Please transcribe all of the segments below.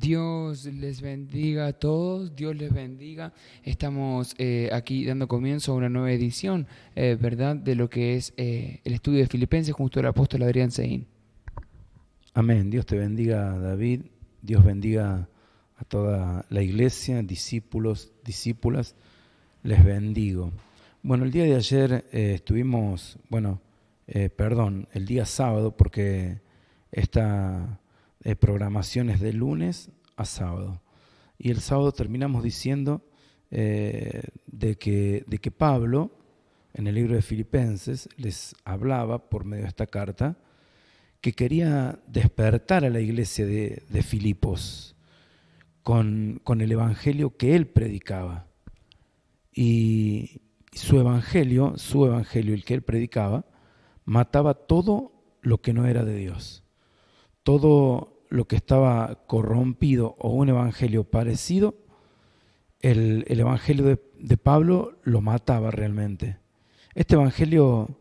Dios les bendiga a todos, Dios les bendiga. Estamos aquí dando comienzo a una nueva edición, ¿verdad? De lo que es el estudio de Filipenses junto al apóstol Adrián Seín. Amén. Dios te bendiga, David. Dios bendiga a toda la iglesia, discípulos, discípulas. Les bendigo. Bueno, el día de ayer estuvimos, el día sábado, porque esta programación es de lunes a sábado. Y el sábado terminamos diciendo de que Pablo, en el libro de Filipenses, les hablaba por medio de esta carta, que quería despertar a la iglesia de Filipos con el evangelio que él predicaba. Y su evangelio, el que él predicaba, mataba todo lo que no era de Dios. Todo lo que estaba corrompido o un evangelio parecido, el evangelio de Pablo lo mataba realmente. Este evangelio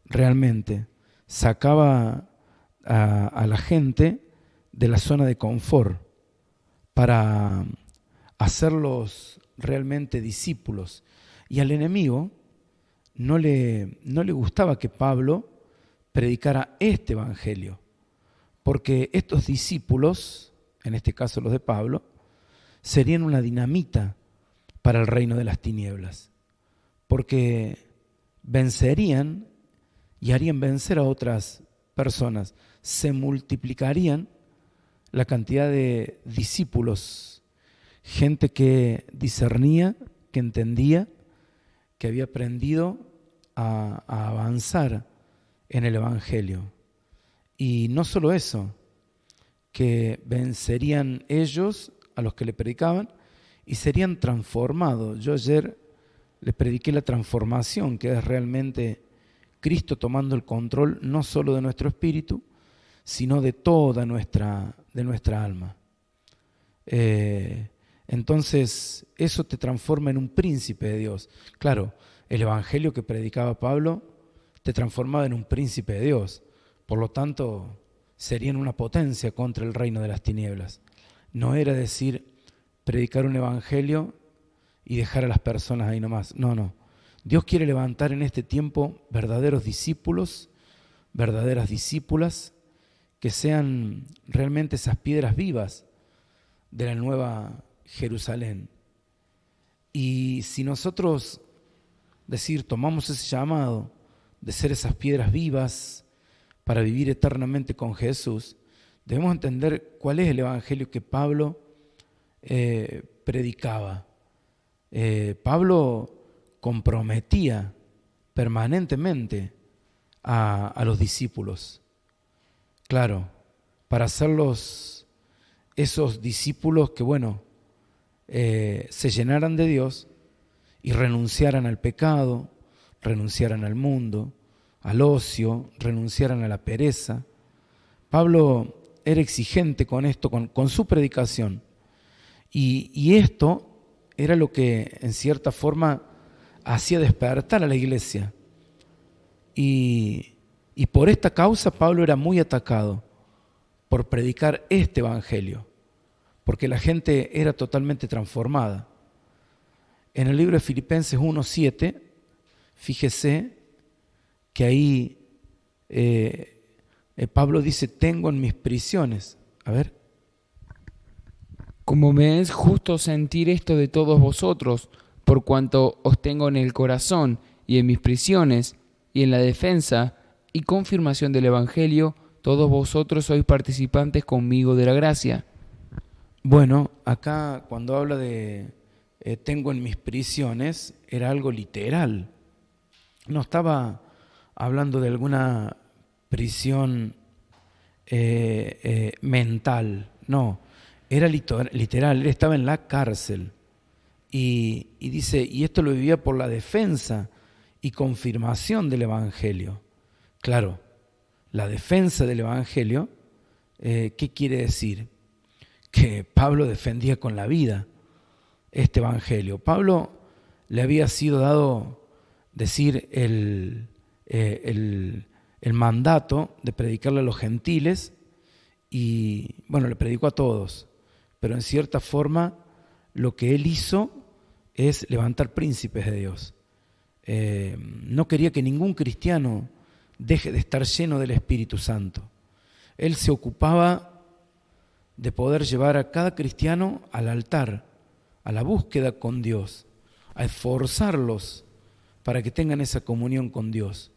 realmente sacaba a la gente de la zona de confort para hacerlos realmente discípulos. Y al enemigo no le gustaba que Pablo predicara este evangelio, porque estos discípulos, en este caso los de Pablo, serían una dinamita para el reino de las tinieblas, porque vencerían y harían vencer a otras personas, se multiplicarían la cantidad de discípulos, gente que discernía, que entendía, que había aprendido a avanzar en el evangelio. Y no solo eso, que vencerían ellos a los que le predicaban y serían transformados. Yo ayer les prediqué la transformación, que es realmente Cristo tomando el control no solo de nuestro espíritu, sino de toda nuestra alma. Entonces, eso te transforma en un príncipe de Dios. Claro, el evangelio que predicaba Pablo te transformaba en un príncipe de Dios. Por lo tanto, serían una potencia contra el reino de las tinieblas. No era decir, predicar un evangelio y dejar a las personas ahí nomás. No. Dios quiere levantar en este tiempo verdaderos discípulos, verdaderas discípulas, que sean realmente esas piedras vivas de la nueva Jerusalén. Y si nosotros tomamos ese llamado de ser esas piedras vivas para vivir eternamente con Jesús, debemos entender cuál es el evangelio que Pablo predicaba. Pablo comprometía permanentemente a los discípulos. Claro, para hacerlos esos discípulos que, se llenaran de Dios y renunciaran al pecado, renunciaran al mundo, al ocio, renunciaran a la pereza. Pablo era exigente con esto, con su predicación. Y esto era lo que en cierta forma hacía despertar a la iglesia. Y por esta causa Pablo era muy atacado por predicar este evangelio, porque la gente era totalmente transformada. En el libro de Filipenses 1:7, fíjese que ahí Pablo dice, tengo en mis prisiones. A ver. Como me es justo sentir esto de todos vosotros, por cuanto os tengo en el corazón y en mis prisiones y en la defensa y confirmación del Evangelio, todos vosotros sois participantes conmigo de la gracia. Bueno, acá cuando habla de tengo en mis prisiones, era algo literal. No estaba hablando de alguna prisión mental, no. Era literal, él estaba en la cárcel. Y dice, y esto lo vivía por la defensa y confirmación del Evangelio. Claro, la defensa del Evangelio, ¿qué quiere decir? Que Pablo defendía con la vida este Evangelio. Pablo le había sido dado decir el mandato de predicarle a los gentiles y, le predicó a todos, pero en cierta forma lo que él hizo es levantar príncipes de Dios. No quería que ningún cristiano deje de estar lleno del Espíritu Santo. Él se ocupaba de poder llevar a cada cristiano al altar, a la búsqueda con Dios, a esforzarlos para que tengan esa comunión con Dios.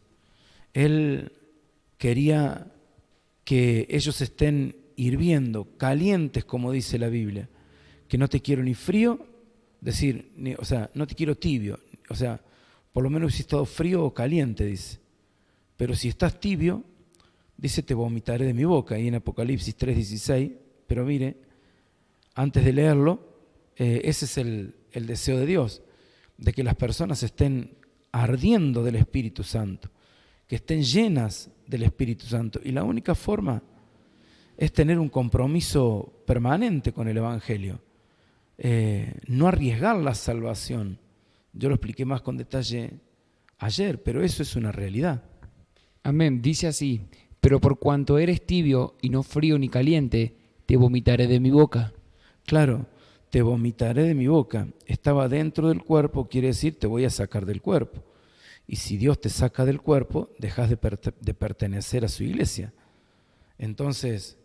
Él quería que ellos estén hirviendo, calientes, como dice la Biblia, que no te quiero ni frío, no te quiero tibio, por lo menos si estás frío o caliente, dice. Pero si estás tibio, dice, te vomitaré de mi boca, ahí en Apocalipsis 3:16, pero mire, antes de leerlo, ese es el deseo de Dios, de que las personas estén ardiendo del Espíritu Santo, que estén llenas del Espíritu Santo. Y la única forma es tener un compromiso permanente con el Evangelio, no arriesgar la salvación. Yo lo expliqué más con detalle ayer, pero eso es una realidad. Amén, dice así, pero por cuanto eres tibio y no frío ni caliente, te vomitaré de mi boca. Claro, te vomitaré de mi boca. Estaba dentro del cuerpo, quiere decir te voy a sacar del cuerpo. Y si Dios te saca del cuerpo, dejas de pertenecer a su iglesia. Entonces,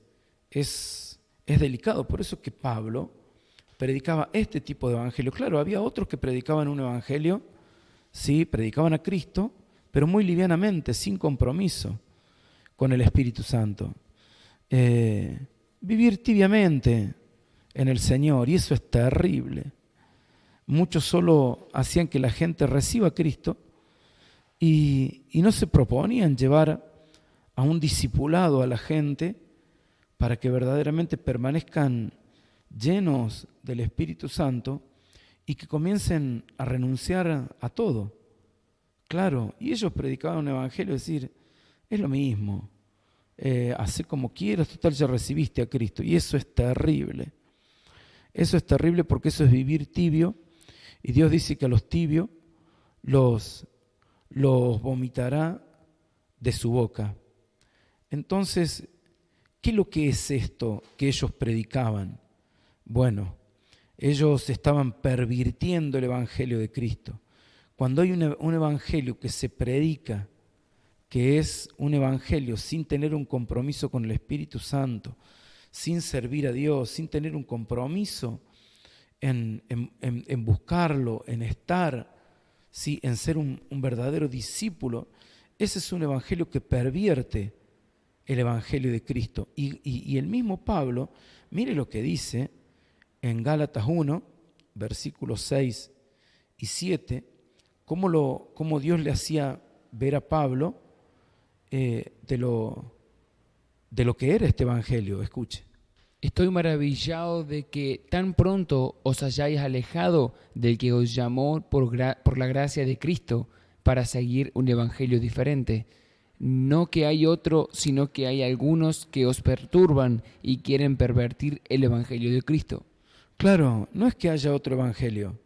es delicado. Por eso que Pablo predicaba este tipo de evangelio. Claro, había otros que predicaban un evangelio, sí, predicaban a Cristo, pero muy livianamente, sin compromiso con el Espíritu Santo. Vivir tibiamente en el Señor, y eso es terrible. Muchos solo hacían que la gente reciba a Cristo y no se proponían llevar a un discipulado a la gente para que verdaderamente permanezcan llenos del Espíritu Santo y que comiencen a renunciar a todo. Claro, y ellos predicaban un evangelio, es decir, es lo mismo, haz como quieras, total ya recibiste a Cristo, y eso es terrible. Eso es terrible porque eso es vivir tibio, y Dios dice que a los tibios los vomitará de su boca. Entonces, ¿qué es lo que es esto que ellos predicaban? Bueno, ellos estaban pervirtiendo el evangelio de Cristo. Cuando hay un evangelio que se predica, que es un evangelio sin tener un compromiso con el Espíritu Santo, sin servir a Dios, sin tener un compromiso en buscarlo, en estar, ¿sí?, en ser un verdadero discípulo, ese es un evangelio que pervierte el evangelio de Cristo. Y el mismo Pablo, mire lo que dice en Gálatas 1, versículos 6 y 7, cómo Dios le hacía ver a Pablo de lo que era este evangelio. Escuche. Estoy maravillado de que tan pronto os hayáis alejado del que os llamó por la gracia de Cristo para seguir un evangelio diferente. No que hay otro, sino que hay algunos que os perturban y quieren pervertir el evangelio de Cristo. Claro, no es que haya otro evangelio,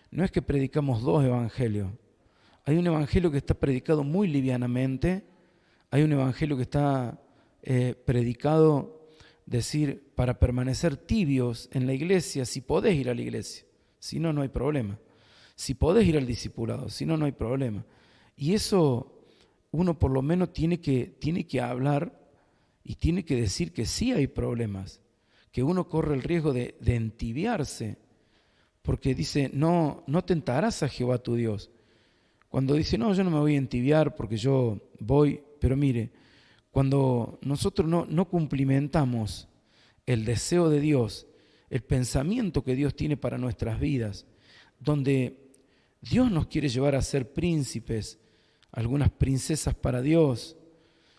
no es que predicamos dos evangelios. Hay un evangelio que está predicado muy livianamente, hay un evangelio que está predicado, decir, para permanecer tibios en la iglesia, si podés ir a la iglesia, si no, no hay problema. Si podés ir al discipulado, si no, no hay problema. Y eso uno por lo menos tiene que hablar y tiene que decir que sí hay problemas, que uno corre el riesgo de entibiarse, porque dice, no tentarás a Jehová tu Dios. Cuando dice, no, yo no me voy a entibiar porque yo voy, pero mire, cuando nosotros no cumplimentamos el deseo de Dios, el pensamiento que Dios tiene para nuestras vidas, donde Dios nos quiere llevar a ser príncipes, algunas princesas para Dios,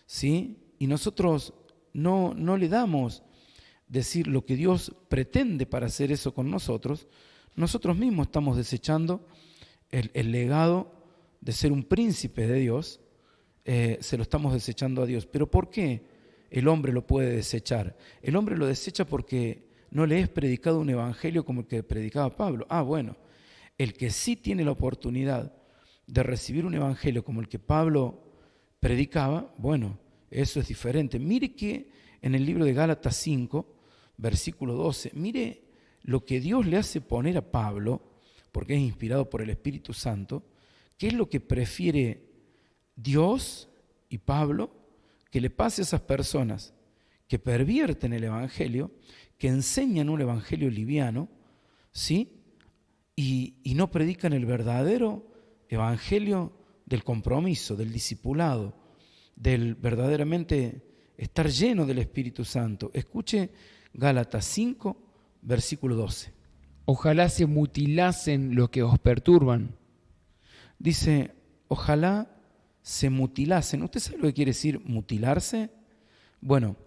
¿sí? Y nosotros no le damos decir lo que Dios pretende para hacer eso con nosotros, nosotros mismos estamos desechando el legado de ser un príncipe de Dios, se lo estamos desechando a Dios. ¿Pero por qué el hombre lo puede desechar? El hombre lo desecha porque no le es predicado un evangelio como el que predicaba Pablo. Bueno, el que sí tiene la oportunidad de recibir un evangelio como el que Pablo predicaba, bueno, eso es diferente. Mire que en el libro de Gálatas 5, versículo 12. Mire lo que Dios le hace poner a Pablo, porque es inspirado por el Espíritu Santo, qué es lo que prefiere Dios y Pablo que le pase a esas personas que pervierten el Evangelio, que enseñan un Evangelio liviano, ¿sí? Y no predican el verdadero Evangelio del compromiso, del discipulado, del verdaderamente estar lleno del Espíritu Santo. Escuche Gálatas 5, versículo 12. Ojalá se mutilasen los que os perturban. Dice, ojalá se mutilasen. ¿Usted sabe lo que quiere decir mutilarse? Bueno,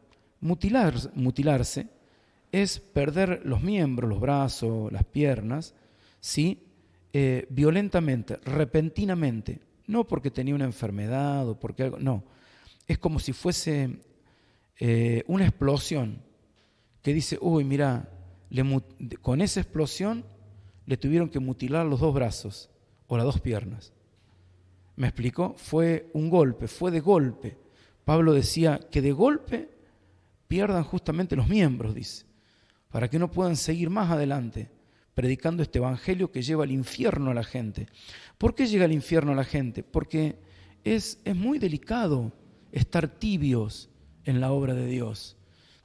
mutilarse es perder los miembros, los brazos, las piernas, ¿sí? Violentamente, repentinamente. No porque tenía una enfermedad o porque algo, no. Es como si fuese una explosión que dice, uy, mira, con esa explosión le tuvieron que mutilar los 2 brazos o las 2 piernas. ¿Me explico? Fue un golpe, fue de golpe. Pablo decía que de golpe pierdan justamente los miembros, dice, para que no puedan seguir más adelante predicando este evangelio que lleva al infierno a la gente. ¿Por qué llega al infierno a la gente? Porque es muy delicado estar tibios en la obra de Dios.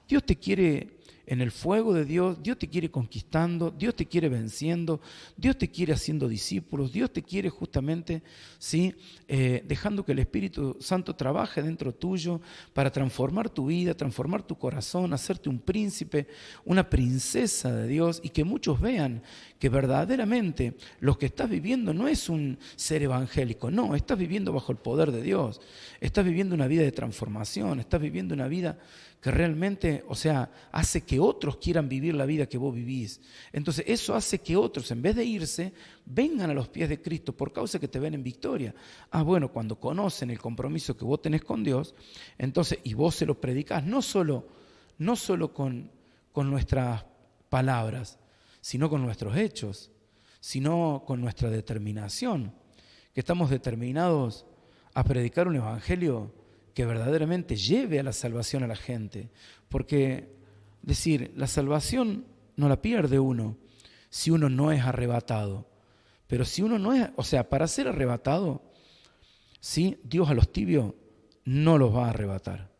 Dios te quiere en el fuego de Dios, Dios te quiere conquistando, Dios te quiere venciendo, Dios te quiere haciendo discípulos, Dios te quiere justamente, ¿sí? Dejando que el Espíritu Santo trabaje dentro tuyo para transformar tu vida, transformar tu corazón, hacerte un príncipe, una princesa de Dios, y que muchos vean que verdaderamente lo que estás viviendo no es un ser evangélico, no, estás viviendo bajo el poder de Dios, estás viviendo una vida de transformación, estás viviendo una vida que realmente, o sea, hace que otros quieran vivir la vida que vos vivís. Entonces eso hace que otros, en vez de irse, vengan a los pies de Cristo por causa que te ven en victoria. Ah, bueno, cuando conocen el compromiso que vos tenés con Dios, entonces, y vos se lo predicás, no solo con nuestras palabras, sino con nuestros hechos, sino con nuestra determinación, que estamos determinados a predicar un evangelio que verdaderamente lleve a la salvación a la gente. Porque, decir, la salvación no la pierde uno si uno no es arrebatado. Pero si uno no es, o sea, para ser arrebatado, ¿sí? Dios a los tibios no los va a arrebatar,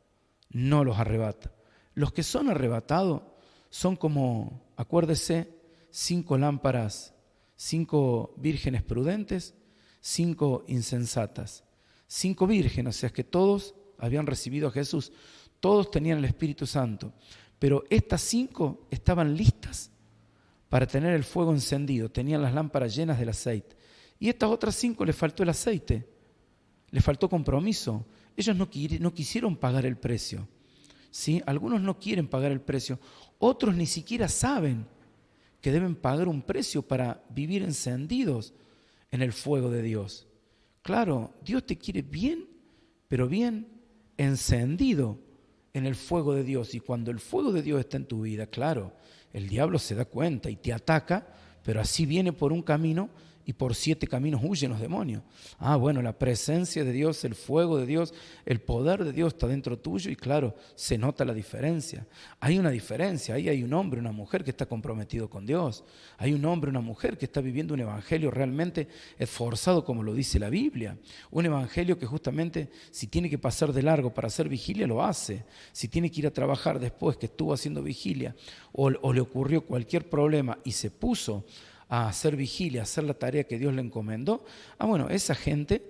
no los arrebata. Los que son arrebatados son como, acuérdese, 5 lámparas, 5 vírgenes prudentes, 5 insensatas. 5 vírgenes, o sea, que todos habían recibido a Jesús, todos tenían el Espíritu Santo, pero estas 5 estaban listas para tener el fuego encendido, tenían las lámparas llenas del aceite. Y estas otras 5 les faltó el aceite, les faltó compromiso. Ellos no quisieron pagar el precio, ¿sí? Algunos no quieren pagar el precio, otros ni siquiera saben que deben pagar un precio para vivir encendidos en el fuego de Dios. Claro, Dios te quiere bien, pero bien encendido en el fuego de Dios. Y cuando el fuego de Dios está en tu vida, claro, el diablo se da cuenta y te ataca, pero así viene por un camino y por 7 caminos huyen los demonios. Ah, bueno, la presencia de Dios, el fuego de Dios, el poder de Dios está dentro tuyo y claro, se nota la diferencia. Hay una diferencia, ahí hay un hombre, una mujer que está comprometido con Dios. Hay un hombre, una mujer que está viviendo un evangelio realmente esforzado como lo dice la Biblia. Un evangelio que justamente si tiene que pasar de largo para hacer vigilia, lo hace. Si tiene que ir a trabajar después que estuvo haciendo vigilia o le ocurrió cualquier problema y se puso a hacer vigilia, a hacer la tarea que Dios le encomendó, bueno, esa gente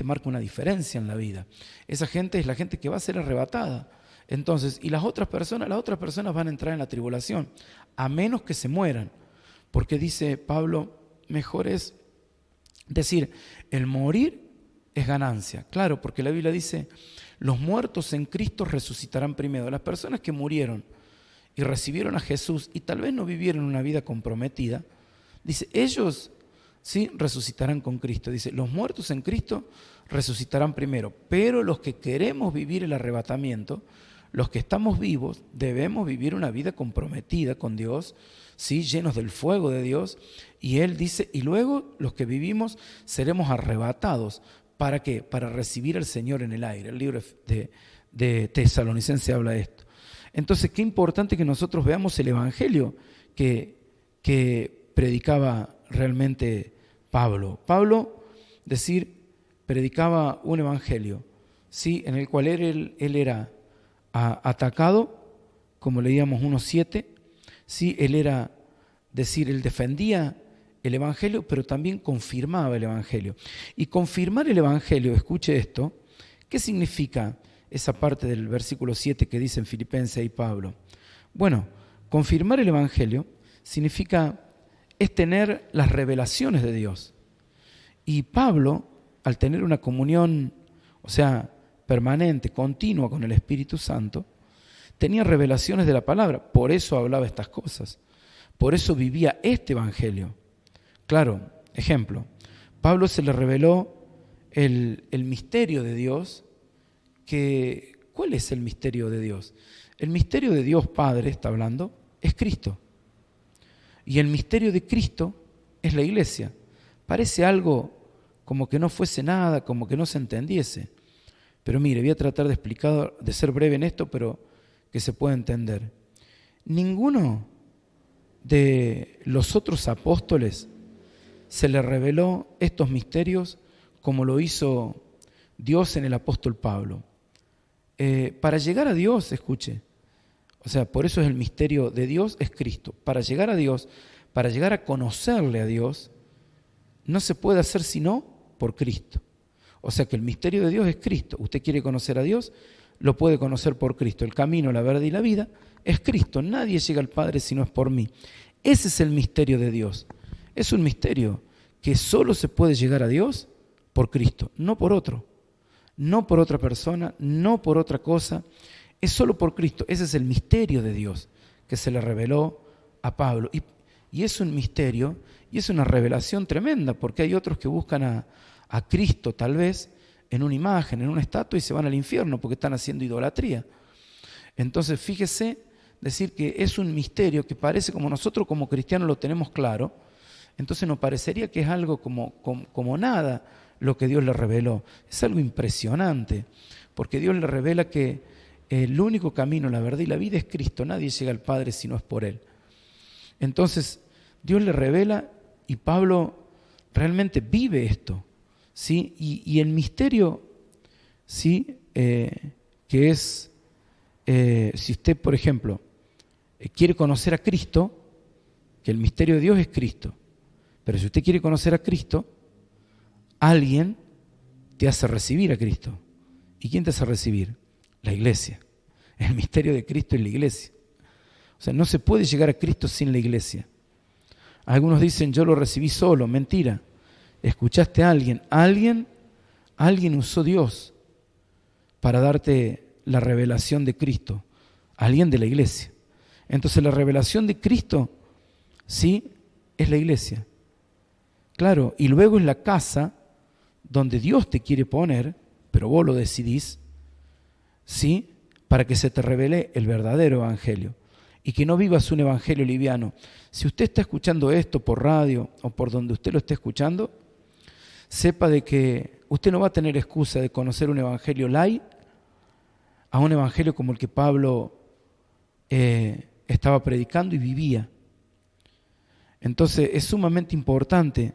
marca una diferencia en la vida. Esa gente es la gente que va a ser arrebatada. Entonces, y las otras personas van a entrar en la tribulación, a menos que se mueran. Porque dice Pablo, mejor es decir, el morir es ganancia. Claro, porque la Biblia dice, los muertos en Cristo resucitarán primero. Las personas que murieron y recibieron a Jesús y tal vez no vivieron una vida comprometida, dice, ellos sí resucitarán con Cristo. Dice, los muertos en Cristo resucitarán primero, pero los que queremos vivir el arrebatamiento, los que estamos vivos, debemos vivir una vida comprometida con Dios, ¿sí? Llenos del fuego de Dios. Y Él dice, y luego los que vivimos seremos arrebatados. ¿Para qué? Para recibir al Señor en el aire. El libro de Tesalonicenses habla de esto. Entonces, qué importante que nosotros veamos el evangelio que predicaba realmente Pablo. Pablo, predicaba un evangelio, ¿sí?, en el cual él era atacado, como leíamos 1:7, ¿sí? Él defendía el evangelio, pero también confirmaba el evangelio. Y confirmar el evangelio, escuche esto, ¿qué significa esa parte del versículo 7 que dice en Filipenses y Pablo? Bueno, confirmar el evangelio es tener las revelaciones de Dios. Y Pablo, al tener una comunión, permanente, continua con el Espíritu Santo, tenía revelaciones de la palabra, por eso hablaba estas cosas, por eso vivía este evangelio. Claro, ejemplo, Pablo se le reveló el misterio de Dios. ¿Cuál es el misterio de Dios? El misterio de Dios Padre, está hablando, es Cristo. Y el misterio de Cristo es la iglesia. Parece algo como que no fuese nada, como que no se entendiese. Pero mire, voy a tratar de explicar, de ser breve en esto, pero que se pueda entender. Ninguno de los otros apóstoles se le reveló estos misterios como lo hizo Dios en el apóstol Pablo. Para llegar a Dios, escuche, por eso es el misterio de Dios, es Cristo. Para llegar a Dios, para llegar a conocerle a Dios, no se puede hacer sino por Cristo. O sea que el misterio de Dios es Cristo. Usted quiere conocer a Dios, lo puede conocer por Cristo. El camino, la verdad y la vida es Cristo. Nadie llega al Padre si no es por mí. Ese es el misterio de Dios. Es un misterio que solo se puede llegar a Dios por Cristo, no por otro, no por otra persona, no por otra cosa. Es solo por Cristo. Ese es el misterio de Dios que se le reveló a Pablo. Y es un misterio y es una revelación tremenda, porque hay otros que buscan a Cristo tal vez en una imagen, en una estatua, y se van al infierno porque están haciendo idolatría. Entonces fíjese, decir que es un misterio que parece, como nosotros como cristianos lo tenemos claro, entonces nos parecería que es algo como nada lo que Dios le reveló. Es algo impresionante, porque Dios le revela que el único camino, la verdad y la vida es Cristo. Nadie llega al Padre si no es por Él. Entonces Dios le revela y Pablo realmente vive esto, ¿sí? Y el misterio, ¿sí? Que es, si usted, por ejemplo, quiere conocer a Cristo, que el misterio de Dios es Cristo, pero si usted quiere conocer a Cristo, alguien te hace recibir a Cristo. ¿Y quién te hace recibir? La iglesia. El misterio de Cristo es la iglesia. No se puede llegar a Cristo sin la iglesia. Algunos dicen, yo lo recibí solo. Mentira. Escuchaste a alguien. Alguien usó Dios para darte la revelación de Cristo. Alguien de la iglesia. Entonces la revelación de Cristo, sí, es la iglesia. Claro, y luego es la casa donde Dios te quiere poner, pero vos lo decidís, ¿sí? Para que se te revele el verdadero evangelio y que no vivas un evangelio liviano. Si usted está escuchando esto por radio o por donde usted lo esté escuchando, sepa de que usted no va a tener excusa de conocer un evangelio light a un evangelio como el que Pablo estaba predicando y vivía. Entonces es sumamente importante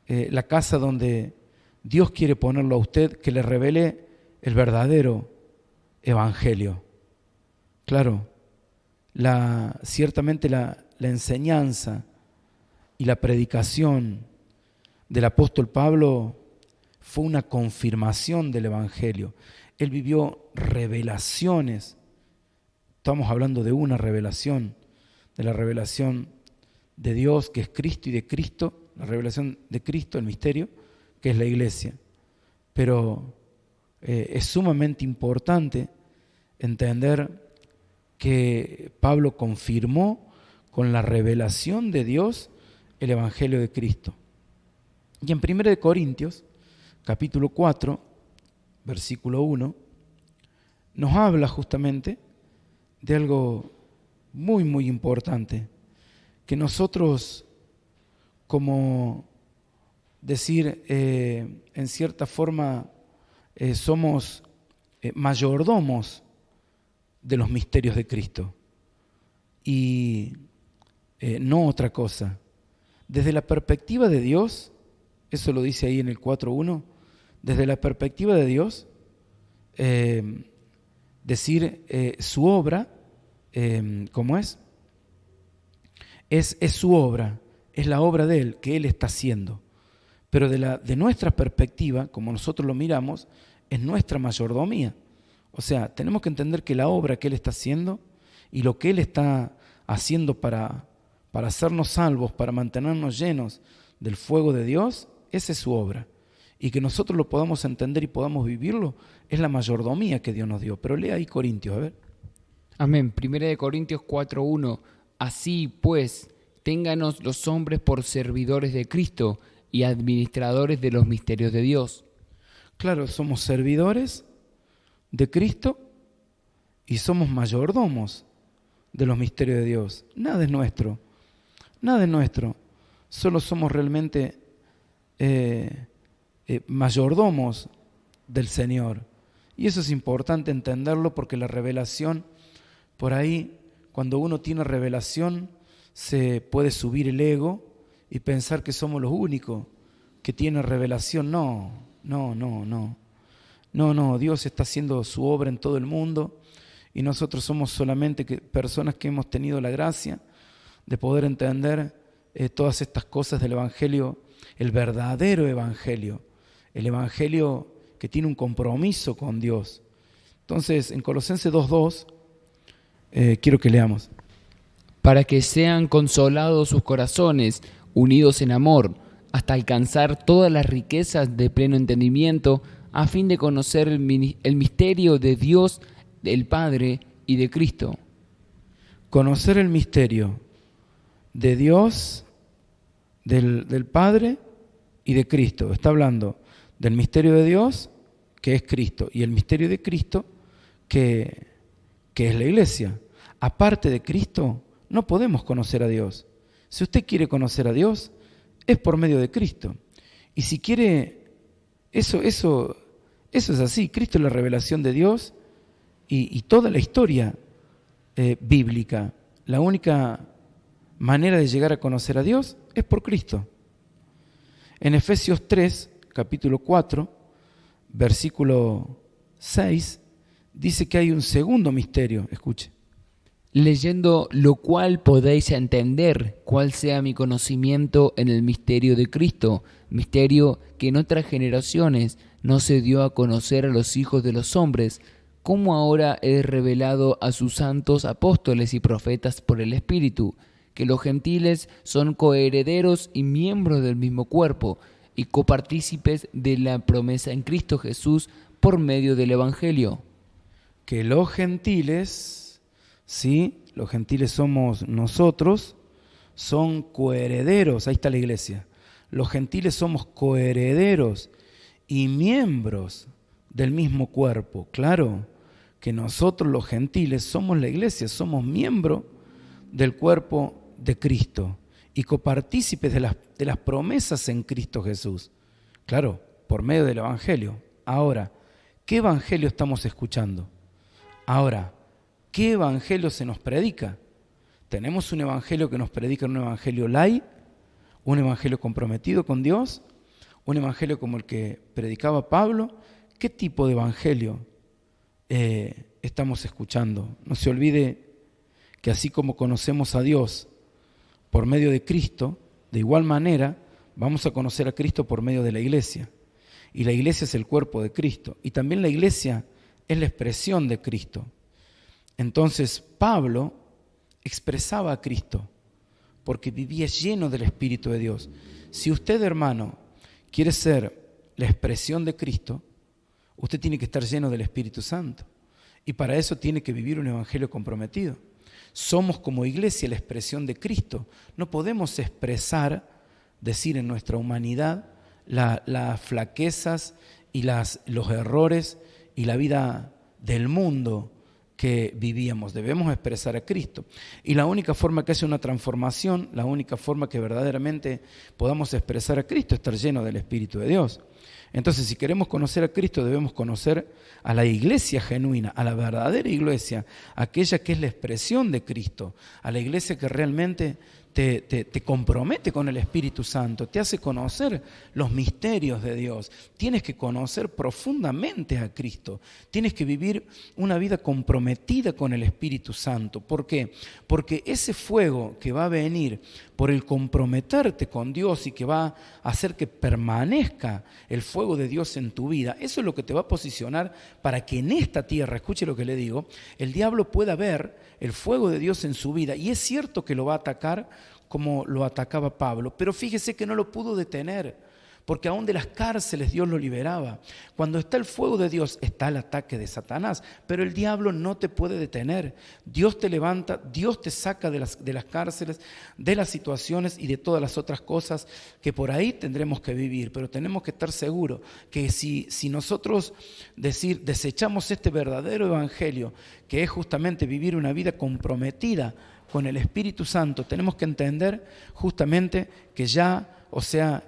la casa donde Dios quiere ponerlo a usted, que le revele el verdadero evangelio. Claro, ciertamente la enseñanza y la predicación del apóstol Pablo fue una confirmación del evangelio. Él vivió revelaciones. Estamos hablando de una revelación, de la revelación de Dios, que es Cristo, y de Cristo, la revelación de Cristo, el misterio, que es la iglesia. Pero es sumamente importante entender que Pablo confirmó con la revelación de Dios el evangelio de Cristo. Y en 1 Corintios, capítulo 4, versículo 1, nos habla justamente de algo muy, muy importante, que nosotros, como decir, en cierta forma, somos mayordomos de los misterios de Cristo. Y no otra cosa. Desde la perspectiva de Dios, eso lo dice ahí en el 4.1, desde la perspectiva de Dios, decir su obra, ¿cómo es? Es su obra, es la obra de Él, que Él está haciendo. Pero de nuestra perspectiva, como nosotros lo miramos, es nuestra mayordomía. O sea, tenemos que entender que la obra que Él está haciendo y lo que Él está haciendo para hacernos salvos, para mantenernos llenos del fuego de Dios, esa es su obra. Y que nosotros lo podamos entender y podamos vivirlo, es la mayordomía que Dios nos dio. Pero lea ahí Corintios, a ver. Amén. 1 Corintios 4.1. Así pues, ténganos los hombres por servidores de Cristo y administradores de los misterios de Dios. Claro, somos servidores de Cristo y somos mayordomos de los misterios de Dios. Nada es nuestro, nada es nuestro. Solo somos realmente mayordomos del Señor. Y eso es importante entenderlo porque la revelación, por ahí, cuando uno tiene revelación, se puede subir el ego y pensar que somos los únicos que tienen revelación. No, Dios está haciendo su obra en todo el mundo y nosotros somos solamente personas que hemos tenido la gracia de poder entender todas estas cosas del Evangelio, el verdadero Evangelio, el Evangelio que tiene un compromiso con Dios. Entonces, en Colosenses 2.2, quiero que leamos. Para que sean consolados sus corazones, unidos en amor, hasta alcanzar todas las riquezas de pleno entendimiento, a fin de conocer el misterio de Dios, del Padre y de Cristo. Conocer el misterio de Dios, del Padre y de Cristo. Está hablando del misterio de Dios, que es Cristo, y el misterio de Cristo, que es la iglesia. Aparte de Cristo, no podemos conocer a Dios. Si usted quiere conocer a Dios, es por medio de Cristo. Y si quiere, eso es así. Cristo es la revelación de Dios y toda la historia bíblica. La única manera de llegar a conocer a Dios es por Cristo. En Efesios 3, capítulo 4, versículo 6, dice que hay un segundo misterio. Escuche. Leyendo lo cual podéis entender cuál sea mi conocimiento en el misterio de Cristo, misterio que en otras generaciones no se dio a conocer a los hijos de los hombres, como ahora es revelado a sus santos apóstoles y profetas por el Espíritu, que los gentiles son coherederos y miembros del mismo cuerpo, y copartícipes de la promesa en Cristo Jesús por medio del Evangelio. Que los gentiles, sí, los gentiles somos nosotros, son coherederos, ahí está la iglesia. Los gentiles somos coherederos y miembros del mismo cuerpo. Claro que nosotros los gentiles somos la iglesia, somos miembros del cuerpo de Cristo y copartícipes de las promesas en Cristo Jesús. Claro, por medio del Evangelio. Ahora, ¿qué Evangelio estamos escuchando? Ahora, ¿qué Evangelio se nos predica? Tenemos un Evangelio que nos predica, un Evangelio light, un Evangelio comprometido con Dios, un Evangelio como el que predicaba Pablo. ¿Qué tipo de Evangelio estamos escuchando? No se olvide que así como conocemos a Dios por medio de Cristo, de igual manera vamos a conocer a Cristo por medio de la iglesia. Y la iglesia es el cuerpo de Cristo. Y también la iglesia es la expresión de Cristo. Entonces Pablo expresaba a Cristo porque vivía lleno del Espíritu de Dios. Si usted, hermano, quiere ser la expresión de Cristo, usted tiene que estar lleno del Espíritu Santo. Y para eso tiene que vivir un evangelio comprometido. Somos como iglesia la expresión de Cristo. No podemos expresar, decir en nuestra humanidad, las flaquezas y los errores y la vida del mundo que vivíamos. Debemos expresar a Cristo. Y la única forma que hace una transformación, la única forma que verdaderamente podamos expresar a Cristo es estar lleno del Espíritu de Dios. Entonces, si queremos conocer a Cristo, debemos conocer a la iglesia genuina, a la verdadera iglesia, aquella que es la expresión de Cristo, a la iglesia que realmente te compromete con el Espíritu Santo, te hace conocer los misterios de Dios. Tienes que conocer profundamente a Cristo, tienes que vivir una vida comprometida con el Espíritu Santo. ¿Por qué? Porque ese fuego que va a venir por el comprometerte con Dios y que va a hacer que permanezca el fuego de Dios en tu vida, eso es lo que te va a posicionar para que en esta tierra, escuche lo que le digo, el diablo pueda ver el fuego de Dios en su vida. Y es cierto que lo va a atacar como lo atacaba Pablo, pero fíjese que no lo pudo detener, porque aún de las cárceles Dios lo liberaba. Cuando está el fuego de Dios, está el ataque de Satanás, pero el diablo no te puede detener. Dios te levanta, Dios te saca de las cárceles, de las situaciones y de todas las otras cosas que por ahí tendremos que vivir, pero tenemos que estar seguros que si nosotros desechamos este verdadero evangelio, que es justamente vivir una vida comprometida con el Espíritu Santo, tenemos que entender justamente que ya,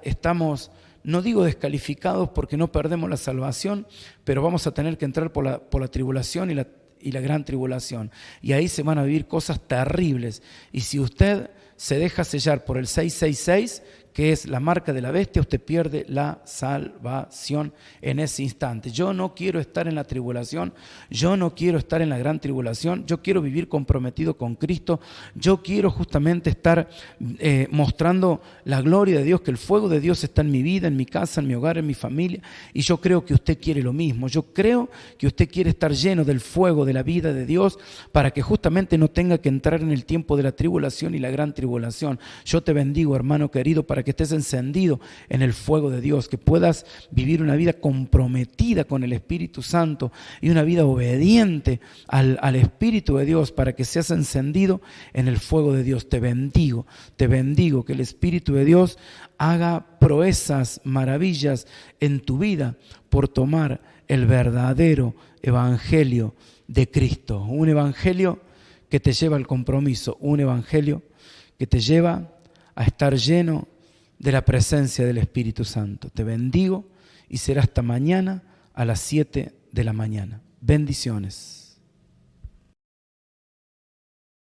estamos, no digo descalificados porque no perdemos la salvación, pero vamos a tener que entrar por la tribulación y la gran tribulación. Y ahí se van a vivir cosas terribles. Y si usted se deja sellar por el 666, que es la marca de la bestia, usted pierde la salvación en ese instante. Yo no quiero estar en la tribulación, yo no quiero estar en la gran tribulación, yo quiero vivir comprometido con Cristo, yo quiero justamente estar mostrando la gloria de Dios, que el fuego de Dios está en mi vida, en mi casa, en mi hogar, en mi familia, y yo creo que usted quiere lo mismo. Yo creo que usted quiere estar lleno del fuego de la vida de Dios para que justamente no tenga que entrar en el tiempo de la tribulación y la gran tribulación. Yo te bendigo, hermano querido, para que estés encendido en el fuego de Dios, que puedas vivir una vida comprometida con el Espíritu Santo y una vida obediente al Espíritu de Dios, para que seas encendido en el fuego de Dios. Te bendigo, que el Espíritu de Dios haga proezas, maravillas en tu vida por tomar el verdadero evangelio de Cristo, un evangelio que te lleva al compromiso, un evangelio que te lleva a estar lleno de la presencia del Espíritu Santo. Te bendigo y será hasta mañana a las 7 de la mañana. Bendiciones.